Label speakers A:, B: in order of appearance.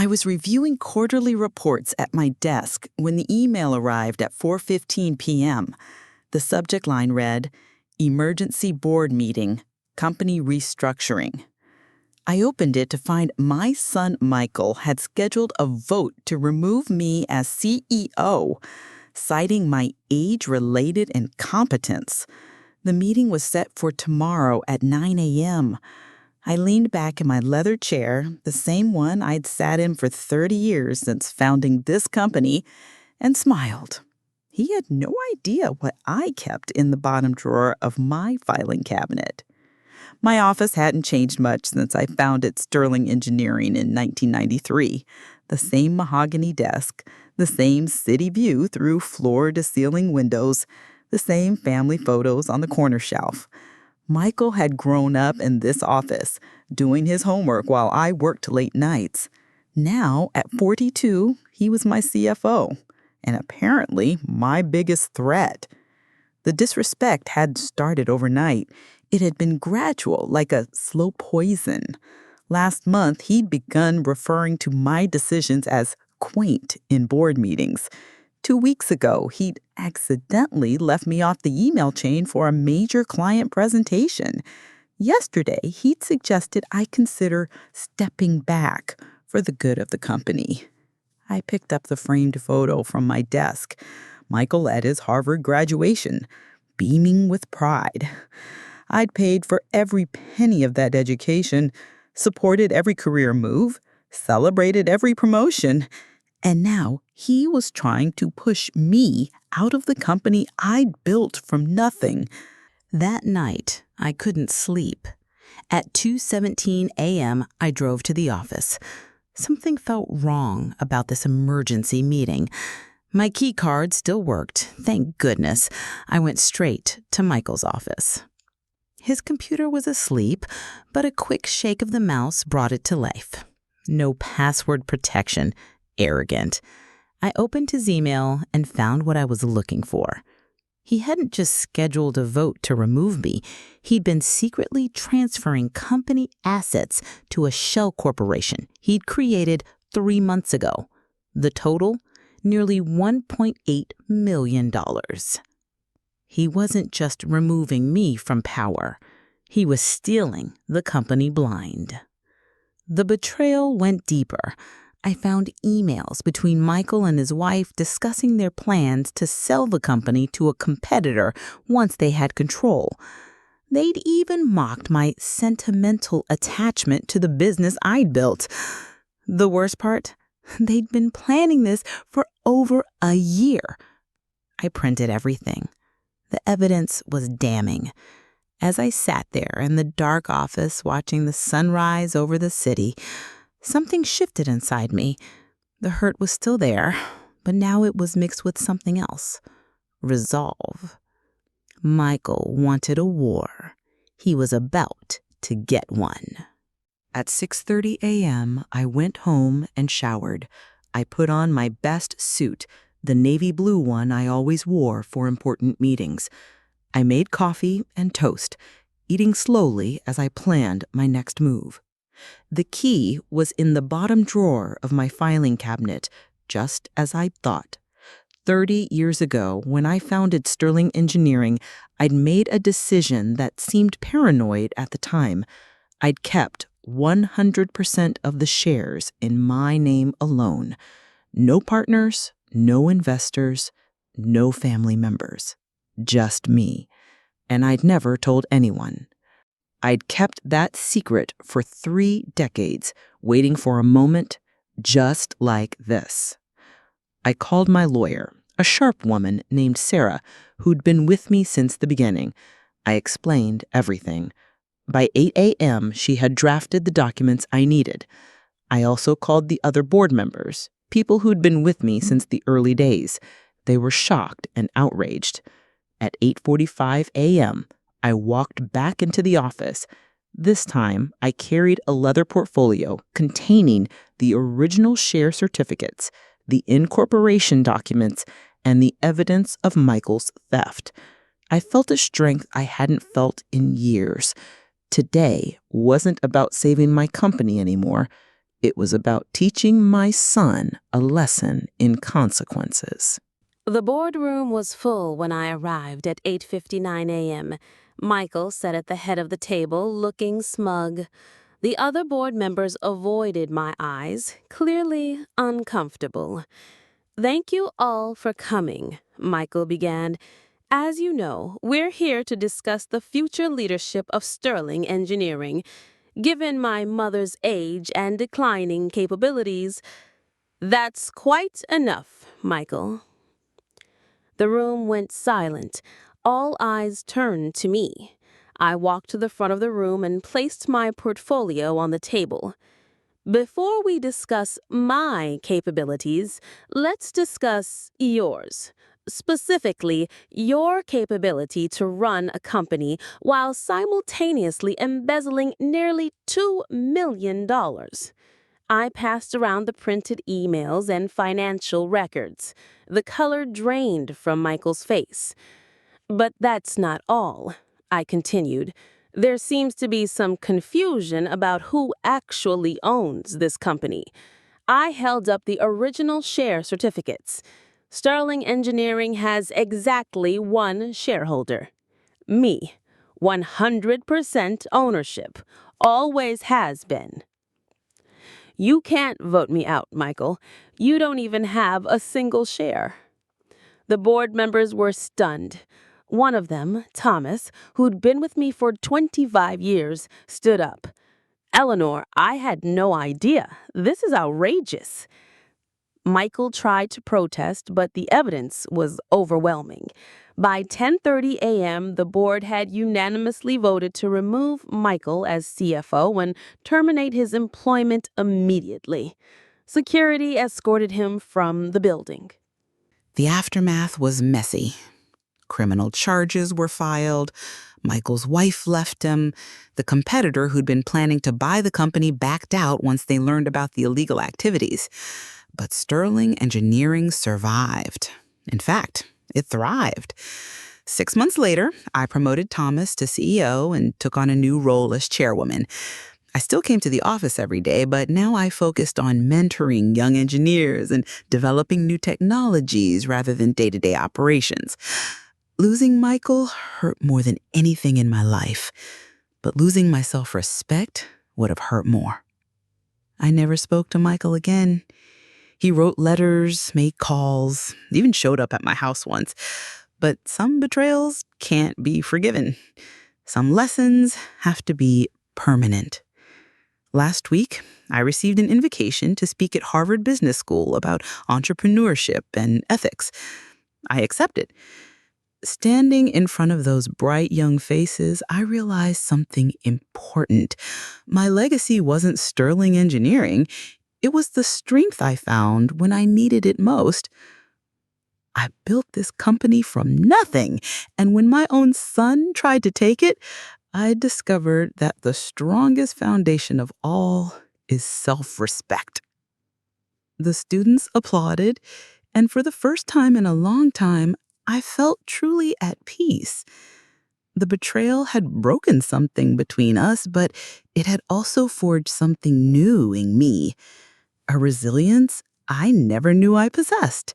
A: I was reviewing quarterly reports at my desk when the email arrived at 4:15 p.m. The subject line read, "Emergency Board Meeting, Company Restructuring." I opened it to find my son Michael had scheduled a vote to remove me as CEO, citing my age-related incompetence. The meeting was set for tomorrow at 9 a.m. I leaned back in my leather chair, the same one I'd sat in for 30 years since founding this company, and smiled. He had no idea what I kept in the bottom drawer of my filing cabinet. My office hadn't changed much since I founded Sterling Engineering in 1993. The same mahogany desk, the same city view through floor-to-ceiling windows, the same family photos on the corner shelf. Michael had grown up in this office, doing his homework while I worked late nights. Now, at 42, he was my CFO, and apparently my biggest threat. The disrespect hadn't started overnight. It had been gradual, like a slow poison. Last month, he'd begun referring to my decisions as quaint in board meetings. 2 weeks ago, he'd accidentally left me off the email chain for a major client presentation. Yesterday, he'd suggested I consider stepping back for the good of the company. I picked up the framed photo from my desk. Michael at his Harvard graduation, beaming with pride. I'd paid for every penny of that education, supported every career move, celebrated every promotion, and now he was trying to push me out of the company I'd built from nothing. That night, I couldn't sleep. At 2:17 a.m., I drove to the office. Something felt wrong about this emergency meeting. My key card still worked, thank goodness. I went straight to Michael's office. His computer was asleep, but a quick shake of the mouse brought it to life. No password protection. Arrogant. I opened his email and found what I was looking for. He hadn't just scheduled a vote to remove me. He'd been secretly transferring company assets to a shell corporation he'd created 3 months ago. The total? Nearly $1.8 million. He wasn't just removing me from power. He was stealing the company blind. The betrayal went deeper. I found emails between Michael and his wife discussing their plans to sell the company to a competitor once they had control. They'd even mocked my sentimental attachment to the business I'd built. The worst part? They'd been planning this for over a year. I printed everything. The evidence was damning. As I sat there in the dark office watching the sunrise over the city, something shifted inside me. The hurt was still there, but now it was mixed with something else. Resolve. Michael wanted a war. He was about to get one. At 6:30 a.m., I went home and showered. I put on my best suit, the navy blue one I always wore for important meetings. I made coffee and toast, eating slowly as I planned my next move. The key was in the bottom drawer of my filing cabinet, just as I'd thought. 30 years ago, when I founded Sterling Engineering, I'd made a decision that seemed paranoid at the time. I'd kept 100% of the shares in my name alone. No partners, no investors, no family members. Just me. And I'd never told anyone. I'd kept that secret for 3 decades, waiting for a moment just like this. I called my lawyer, a sharp woman named Sarah, who'd been with me since the beginning. I explained everything. By 8 a.m., she had drafted the documents I needed. I also called the other board members, people who'd been with me since the early days. They were shocked and outraged. At 8:45 a.m., I walked back into the office. This time, I carried a leather portfolio containing the original share certificates, the incorporation documents, and the evidence of Michael's theft. I felt a strength I hadn't felt in years. Today wasn't about saving my company anymore. It was about teaching my son a lesson in consequences.
B: The boardroom was full when I arrived at 8:59 a.m. Michael sat at the head of the table, looking smug. The other board members avoided my eyes, clearly uncomfortable. "Thank you all for coming," Michael began. "As you know, we're here to discuss the future leadership of Sterling Engineering. Given my mother's age and declining capabilities..." "That's quite enough, Michael." The room went silent. All eyes turned to me. I walked to the front of the room and placed my portfolio on the table. "Before we discuss my capabilities, let's discuss yours. Specifically, your capability to run a company while simultaneously embezzling nearly $2 million. I passed around the printed emails and financial records. The color drained from Michael's face. "But that's not all," I continued. "There seems to be some confusion about who actually owns this company." I held up the original share certificates. Sterling Engineering has exactly one shareholder. Me. 100% ownership. Always has been. "You can't vote me out, Michael. You don't even have a single share." The board members were stunned. One of them, Thomas, who'd been with me for 25 years, stood up. "Eleanor, I had no idea. This is outrageous." Michael tried to protest, but the evidence was overwhelming. By 10:30 a.m., the board had unanimously voted to remove Michael as CFO and terminate his employment immediately. Security escorted him from the building.
A: The aftermath was messy. Criminal charges were filed. Michael's wife left him. The competitor who'd been planning to buy the company backed out once they learned about the illegal activities. But Sterling Engineering survived. In fact, it thrived. 6 months later, I promoted Thomas to CEO and took on a new role as chairwoman. I still came to the office every day, but now I focused on mentoring young engineers and developing new technologies rather than day-to-day operations. Losing Michael hurt more than anything in my life, but losing my self-respect would have hurt more. I never spoke to Michael again. He wrote letters, made calls, even showed up at my house once. But some betrayals can't be forgiven. Some lessons have to be permanent. Last week, I received an invitation to speak at Harvard Business School about entrepreneurship and ethics. I accepted. Standing in front of those bright young faces, I realized something important. My legacy wasn't Sterling Engineering. It was the strength I found when I needed it most. I built this company from nothing, and when my own son tried to take it, I discovered that the strongest foundation of all is self-respect. The students applauded, and for the first time in a long time, I felt truly at peace. The betrayal had broken something between us, but it had also forged something new in me, a resilience I never knew I possessed.